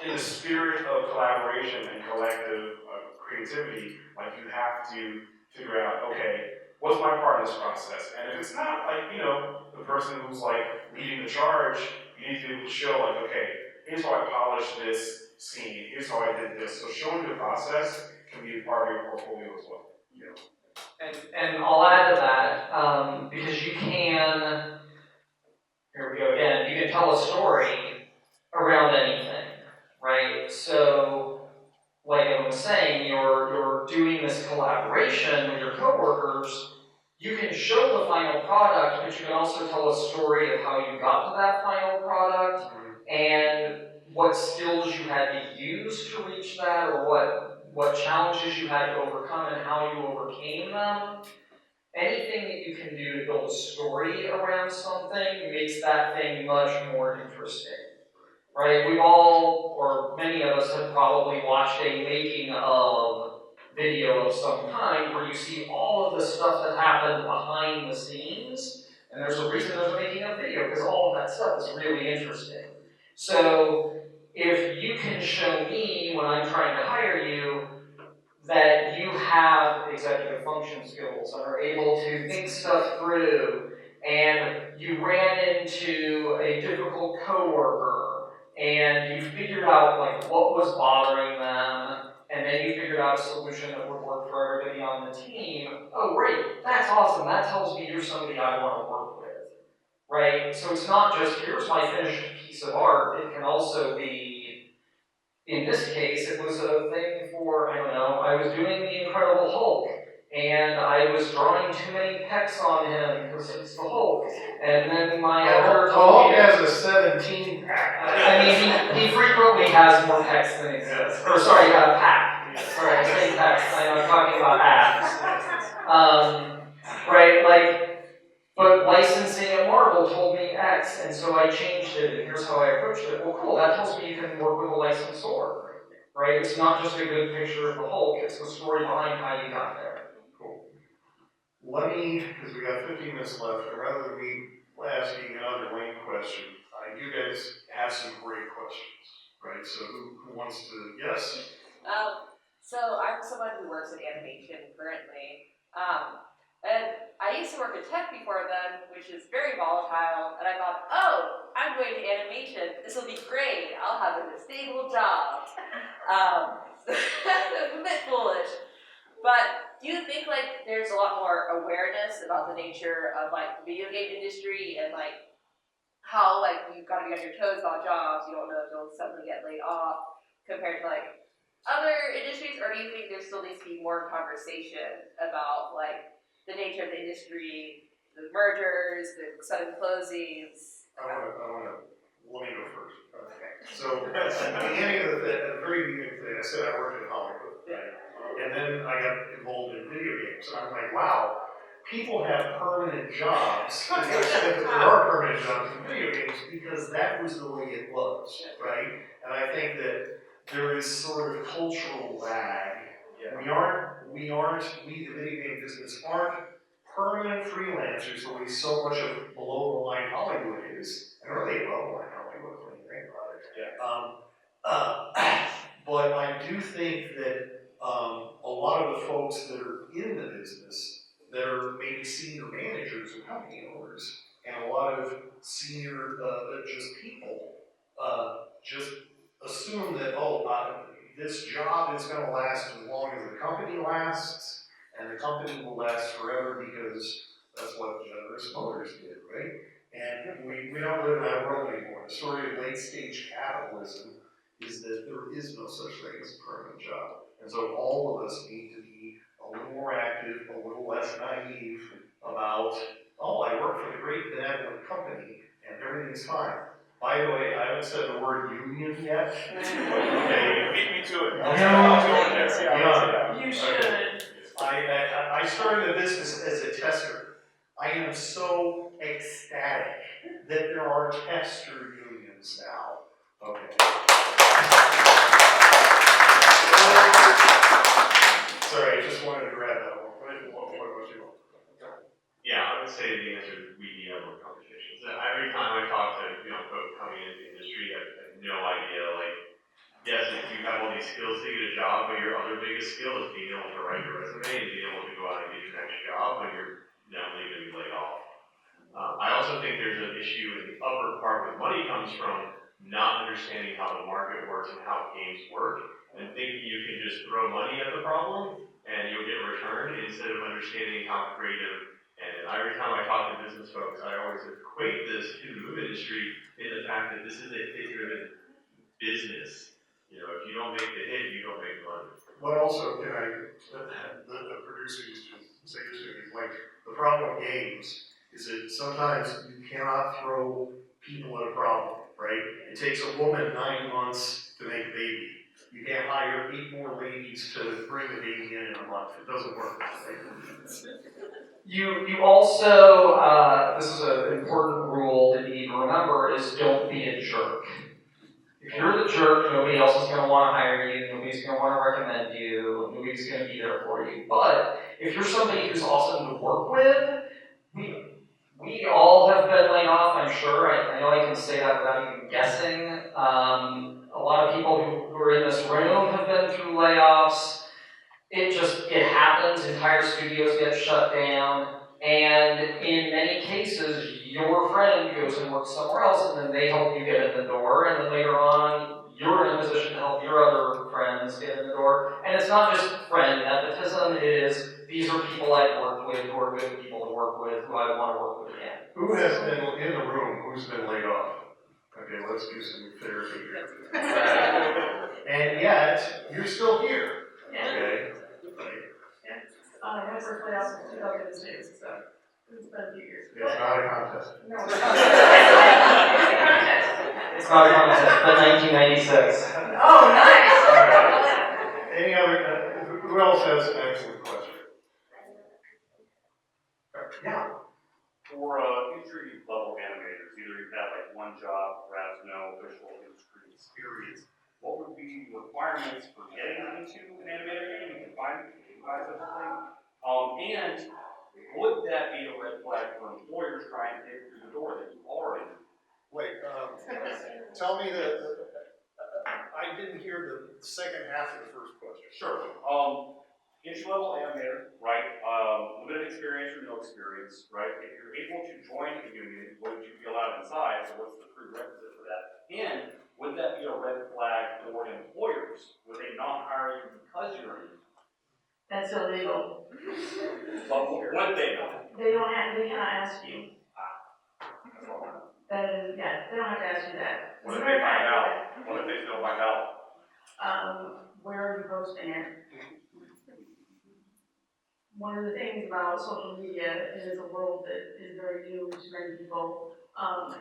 Speaker 5: in the spirit of collaboration and collective creativity, like you have to figure out, okay, what's my part in this process? And if it's not like, the person who's like leading the charge, you need to be able to show like, okay, here's how I polished this scene, here's how I did this. So showing the process can be a part of your portfolio as well.
Speaker 2: And I'll add to that, because you can, here we go again, you can tell a story around anything, right? So, like I was saying, you're doing this collaboration with your coworkers. You can show the final product, but you can also tell a story of how you got to that final product and what skills you had to use to reach that, or what challenges you had to overcome and how you overcame them. Anything that you can do to build a story around something makes that thing much more interesting. Right? We've all, or many of us, have probably watched a making of video of some kind where you see all of the stuff that happened behind the scenes, and there's a reason there's a making of video, because all of that stuff is really interesting. So if you can show me when I'm trying to hire you that you have executive function skills and are able to think stuff through, and you ran into a difficult coworker, and you figured out like what was bothering them, and then you figured out a solution that would work for everybody on the team. Oh, great, that's awesome. That tells me you're somebody I want to work with, right? So it's not just here's my finished piece of art. It can also be, in this case, it was a thing for, I don't know, I was doing the Incredible Hulk, and I was drawing too many pecs on him because it's the Hulk. And then my editor told me
Speaker 1: has a 17 pack.
Speaker 2: I mean, he frequently has more pecs than exists. Or sorry, pack. Sorry, I say pecs. I know I'm talking about abs. Right, like, but licensing at Marvel told me X, and so I changed it, and here's how I approached it. Well, cool, that tells me you can work with a licensor, right? It's not just a good picture of the Hulk, it's the story behind how you got there. Cool.
Speaker 1: let me, because we got 15 minutes left, and rather than me asking another lame question, you guys have some great questions, right? So who wants to, yes?
Speaker 7: So I'm someone who works in animation currently, and I used to work in tech before then, which is very volatile, and I thought, oh, I'm going to animation, this will be great, I'll have a stable job. A bit foolish, but do you think like there's a lot more awareness about the nature of like the video game industry and like how like you've got to be on your toes about jobs, you don't know if you'll suddenly get laid off compared to like other industries, or do you think there still needs to be more conversation about like the nature of the industry, the mergers, the sudden closings?
Speaker 1: Let me go first. Okay. So at the very beginning of the day, I said I worked in Hollywood, right? And then I got involved in video games, and I'm like, wow, people have permanent jobs to the extent that there are permanent jobs in video games because that was the way it was, right? And I think that there is sort of cultural lag. We, the video game business, aren't permanent freelancers the way so much of below the line Hollywood is, and really above the line Hollywood when you think about it. Yeah. But I do think that a lot of the folks that are in the business, that are maybe senior managers and company owners, and a lot of senior just people, just assume that, this job is going to last as long as the company lasts, and the company will last forever because that's what Generous Motors did, right? And we don't live in that world anymore. The story of late stage capitalism is that there is no such thing as a permanent job. And so all of us need to be a little more active, a little less naive about, I work for the great benevolent company and everything's fine. By the way, I haven't said the word union yet. Okay,
Speaker 5: Beat me to it.
Speaker 3: You should.
Speaker 1: I started the business as a tester. I am so ecstatic that there are tester unions now. Okay. Sorry, I just wanted to grab that one. What about you?
Speaker 4: Yeah, I would say the answer is we need more conversations. Every time I talk to folks coming into the industry, I have no idea. Like, yes, if you have all these skills to get a job, but your other biggest skill is being able to write your resume and being able to go out and get your next job when you're inevitably going to be laid off. I also think there's an issue in the upper part where money comes from not understanding how the market works and how games work, and thinking you can just throw money at the problem and you'll get a return instead of understanding how creative. And every time I talk to business folks, I always equate this to the movie industry in the fact that this is a hit-driven business. If you don't make the hit, you don't make money.
Speaker 1: But also, the producer used to say this to me, like, the problem with games is that sometimes you cannot throw people at a problem, right? It takes a woman 9 months to make a baby. You can't hire 8 more ladies to bring the baby in a month. It doesn't work, right?
Speaker 2: You also, this is an important rule that you need to remember, is don't be a jerk. If you're the jerk, nobody else is going to want to hire you, nobody's going to want to recommend you, nobody's going to be there for you. But if you're somebody who's awesome to work with, we all have been laid off, I'm sure. I know I can say that without even guessing. A lot of people who are in this room have been through layoffs. It happens, entire studios get shut down, and in many cases, your friend goes and works somewhere else, and then they help you get in the door, and then later on, you're in a position to help your other friends get in the door. And it's not just friend nepotism, it is, these are people I've worked with, who are good people to work with, who I want to work with again.
Speaker 1: Who has been in the room, who's been laid off? Okay, let's do some therapy here. And yet, you're still here. Okay?
Speaker 3: My first layoff was 2006, so it's been a few years.
Speaker 1: It's not a contest.
Speaker 3: No.
Speaker 2: It's not a contest, but 1996.
Speaker 3: Oh, nice!
Speaker 1: Any other, who else has an excellent question? Yeah.
Speaker 8: For entry-level animators, either you have like one job or have no official industry experience, what would be the requirements for getting into an animator? You can find such a thing. And would that be a red flag for employers trying to get through the door that you already do?
Speaker 1: Wait, tell me I didn't hear the second half of the first question.
Speaker 8: Sure. Entry-level animator, right? Limited experience or no experience, right? If you're able to join a union, would you be allowed inside? So what's the prerequisite for that? And would that be a red flag for employers? Would they not hire you because you're a union?
Speaker 9: That's illegal.
Speaker 8: But would they not?
Speaker 9: They cannot ask you.
Speaker 8: That's all I know.
Speaker 9: That is, yeah, they don't have to ask you that.
Speaker 8: What if they find out? What if they still find out?
Speaker 9: Where are you posting it? One of the things about social media is a world that is very new to many people,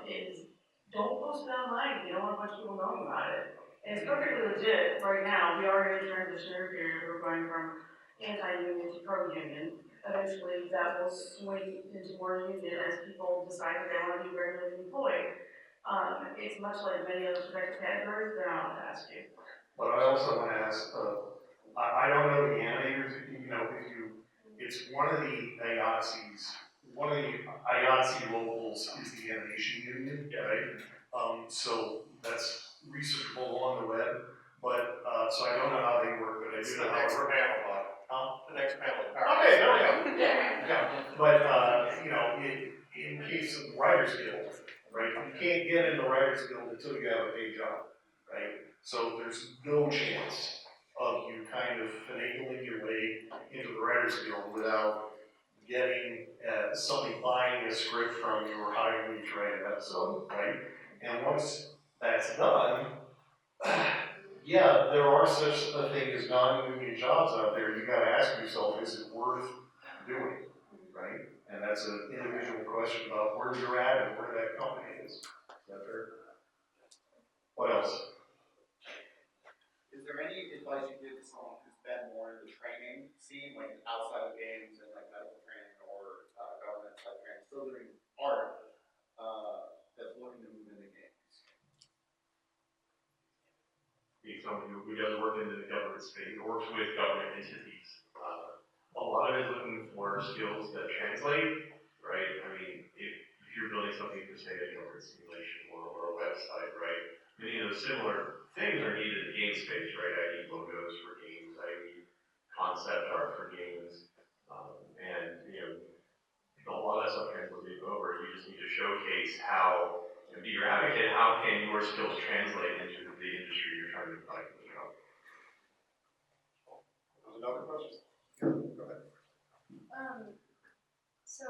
Speaker 9: is don't post it online. You don't want a bunch of people knowing about it. And it's perfectly legit right now. We are in a transitionary period. We're going from anti-union to pro-union. Eventually that will swing into more union as people decide that they want to be regularly employed. It's much like many other protected categories, they're not allowed to ask you.
Speaker 1: But I also want to ask, I don't know the animators, it's one of the IATSE locals is the animation union, right? So that's researchable on the web, but, so I don't know how they work, but I do know how it works.
Speaker 4: The next panel.
Speaker 1: Okay, there we go. Yeah. But, in case of the Writers Guild, right, you can't get in the Writers Guild until you have a paid job, right? So there's no chance of you kind of finagling your way into the Writers Guild without getting somebody buying a script from you or hiring you to write an episode, right? And once that's done, yeah, there are such a thing as non-union jobs out there. You gotta ask yourself, is it worth doing, right? And that's an individual question about where you're at and where that company is. Is that fair? What else?
Speaker 10: Is there any advice you give to someone who's been more in the training scene, like outside of games and like medical training or government type training, still doing art, that's looking to move into games?
Speaker 4: Being someone who does work in the government space, or works with government entities, a lot of it is looking for skills that translate, right? I mean, if you're building something for, say, a government simulation or a website, right? Many of those similar things are needed in the game space, right? I need logos for games, I need concept art for games, and a lot of that stuff translates over. You just need to showcase how, be your advocate, how can your skills translate into the industry you're trying to apply for the job.
Speaker 1: Another question? Go ahead.
Speaker 3: So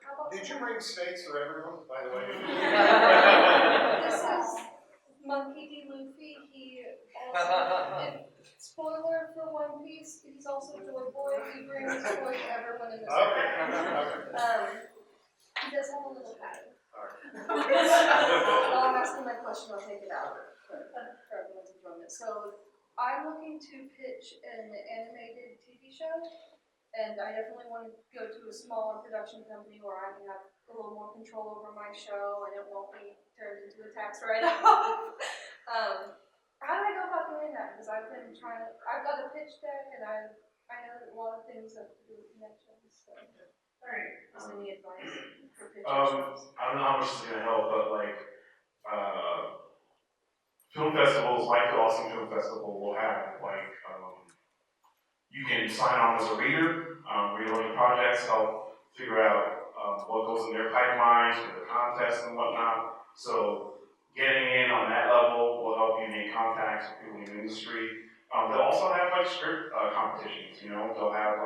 Speaker 3: how about?
Speaker 1: Did you bring snakes for everyone, by the way?
Speaker 3: This is Monkey D. Luffy. He also, spoiler for One Piece, he's also Joy Boy. He brings joy to everyone in this
Speaker 1: Okay.
Speaker 3: He does have a little pattern. While I'm asking my question, I'll take it out for everyone's enjoyment. So I'm looking to pitch an animated TV show, and I definitely want to go to a smaller production company where I can have a little more control over my show and it won't be turned into a tax write-off. How do I go about doing that? Because I've got a pitch deck and I know that a lot of things have to do with connections. So,
Speaker 9: Alright.
Speaker 3: is there any advice for pitching
Speaker 5: I
Speaker 3: shows?
Speaker 5: don't know how much this is gonna help, but film festivals like the Austin Film Festival will have you can sign on as a reader, read a bunch of projects, help figure out what goes in their pipelines for the contests and whatnot. So getting in on that level will help you make contacts with people in the industry. They'll also have script competitions. They'll have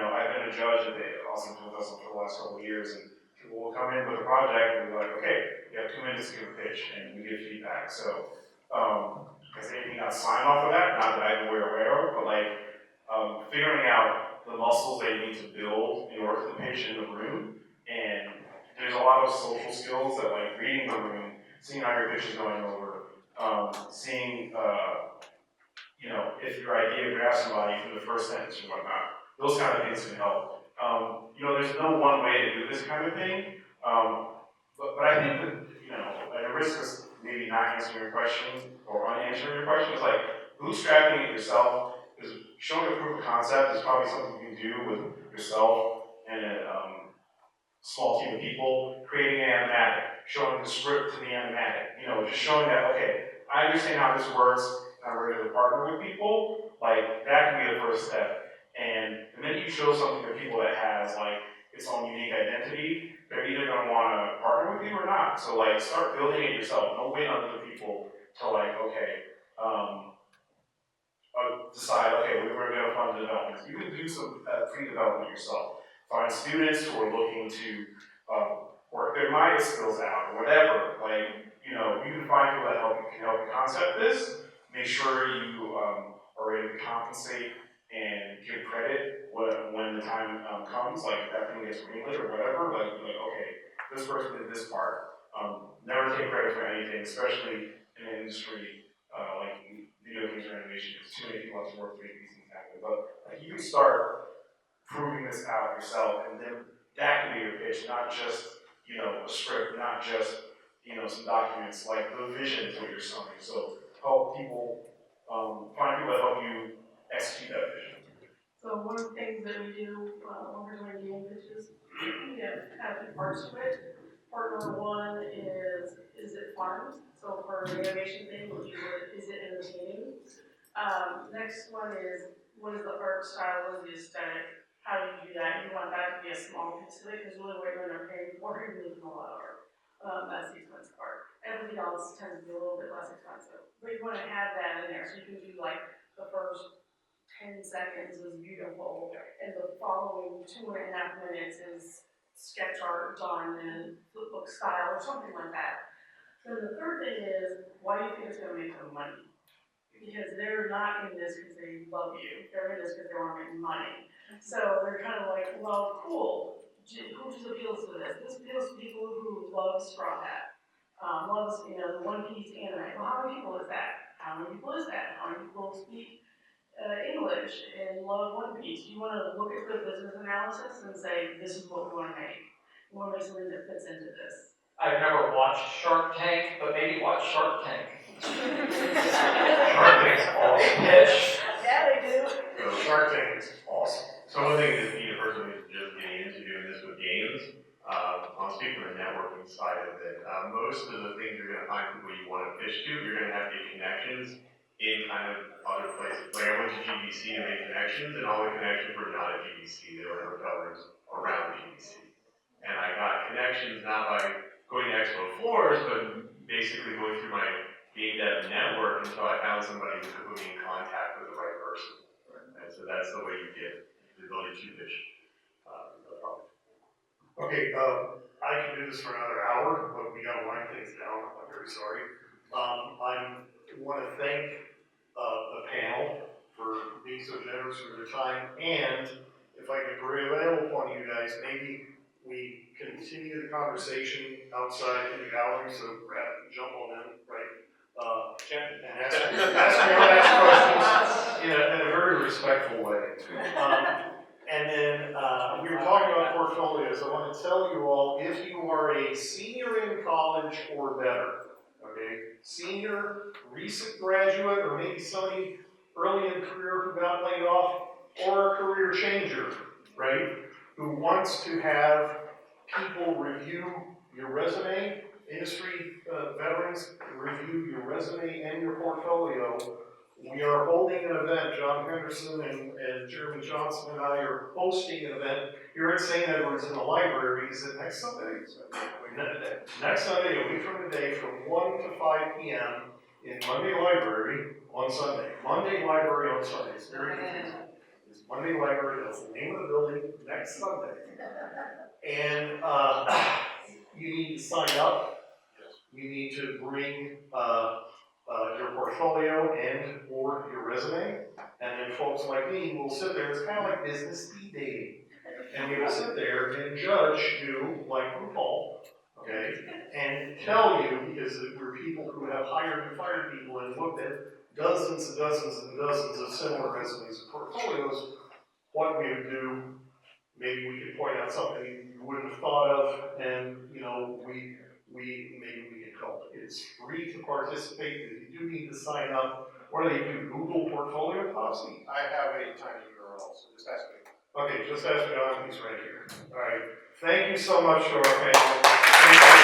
Speaker 5: I've been a judge at the Austin Film Festival for the last couple of years, and people will come in with a project and be like, okay, you have 2 minutes to give a pitch, and we get feedback. So has anything got signed off of that? Not that I'm aware of, but figuring out the muscles they need to build in order to pitch in the room. And there's a lot of social skills that reading the room, seeing how your pitch is going over, seeing if your idea grabs somebody from the first sentence or whatnot. Those kind of things can help. There's no one way to do this kind of thing. But I think that, at the risk of maybe not answering your question or unanswering your question, is bootstrapping it yourself is showing a proof of concept is probably something you can do with yourself and a small team of people creating an animatic, showing the script to the animatic, just showing that, okay, I understand how this works, and I'm ready to partner with people, like, that can be the first step. And then you show something to people that has, like, its own unique identity, they're either gonna wanna partner with you or not. So, like, start building it yourself. Don't wait on other people to, like, okay, decide, okay, we're gonna fund development. You can do some pre-development yourself. Find students who are looking to work their Maya skills out, or whatever. Like, you can find people that can help you concept this. Make sure you are ready to compensate and give credit when the time comes, like if that thing gets greenlit or whatever, like, okay, this person did this part. Never take credit for anything, especially in an industry like video games or animation, because too many people have to work to make these things happen. But like, you can start proving this out yourself, and then that can be your pitch, not just a script, not just some documents. Like the vision is what you're selling. So help people find people that help you execute that vision.
Speaker 9: So one of the things that we do when we're doing game pitches, we have kind of two parts to it. Part number one is it fun? So for an innovation thing, is it entertaining? Next one is, what is the art style, what is the aesthetic? How do you do that? You want that to be a small piece of it, because really what you're going to pay for, you're making a lot of art. That's the expensive part. Everything else tends to be a little bit less expensive. But you want to have that in there, so you can do like the first 10 seconds is beautiful, and the following 2.5 minutes is sketch art done in flipbook style or something like that. Then the third thing is, why do you think it's going to make them money? Because they're not in this because they love you. They're in this because they want to make money. So they're kind of like, well, cool. Who just appeals to this? This appeals to people who love Straw Hat. Loves, the One Piece anime. Well, how many people is that? How many people is that? How many people speak English and love One Piece? You want to look at the business analysis and say, this is what we want to make. We want to make something that fits into this.
Speaker 2: I've never watched Shark Tank, but maybe watch Shark Tank.
Speaker 5: Shark Tank's awesome.
Speaker 2: Pitch.
Speaker 7: Yeah, they do.
Speaker 5: Shark Tank is awesome.
Speaker 4: So one thing that me personally is just getting into doing this with games. I'll speak from the networking side of it. Most of the things you're going to find people you want to pitch to, you're going to have to get connections in kind of other places. Like I went to GBC to make connections, and all the connections were not at GBC. They were in hotel rooms around GBC. And I got connections not by going to expo floors, but basically going through my game dev network until I found somebody who could put me in contact with the right person. And so that's the way you get the ability to pitch the product.
Speaker 1: Okay, I can do this for another hour, but we gotta wind things down. I'm very sorry. I want to thank the panel for being so generous with their time, and if I could prevail upon you guys, maybe we continue the conversation outside in the gallery, so Brad can jump on in, right? And ask me questions in a very respectful way. And then we were talking about portfolios. I want to tell you all, if you are a senior in college or better, okay, senior, recent graduate, or maybe somebody early in career who got laid off, or a career changer, right, who wants to have people review your resume, industry veterans review your resume and your portfolio. We are holding an event. John Henderson and Jeremy Johnson and I are hosting an event here at St. Edward's in the library. Is it next Sunday? Next Sunday, a week from today, from 1 to 5 p.m. in Monday Library on Sunday. Monday Library on Sunday. It's very confusing. It's Monday Library. That's the name of the building. Next Sunday. And you need to sign up. You need to bring your portfolio and or your resume, and then folks like me will sit there. It's kind of like business speed dating, and we will sit there and judge you like RuPaul, okay, and tell you, because we're people who have hired and fired people and looked at dozens and dozens and dozens of similar resumes and portfolios, what we would do. Maybe we could point out something you wouldn't have thought of, and maybe we can help. It's free to participate. If you do need to sign up, or they do Google Portfolio Policy.
Speaker 10: I have a tiny URL, so just ask me.
Speaker 1: Okay, just ask John, he's right here. All right, thank you so much to our panel.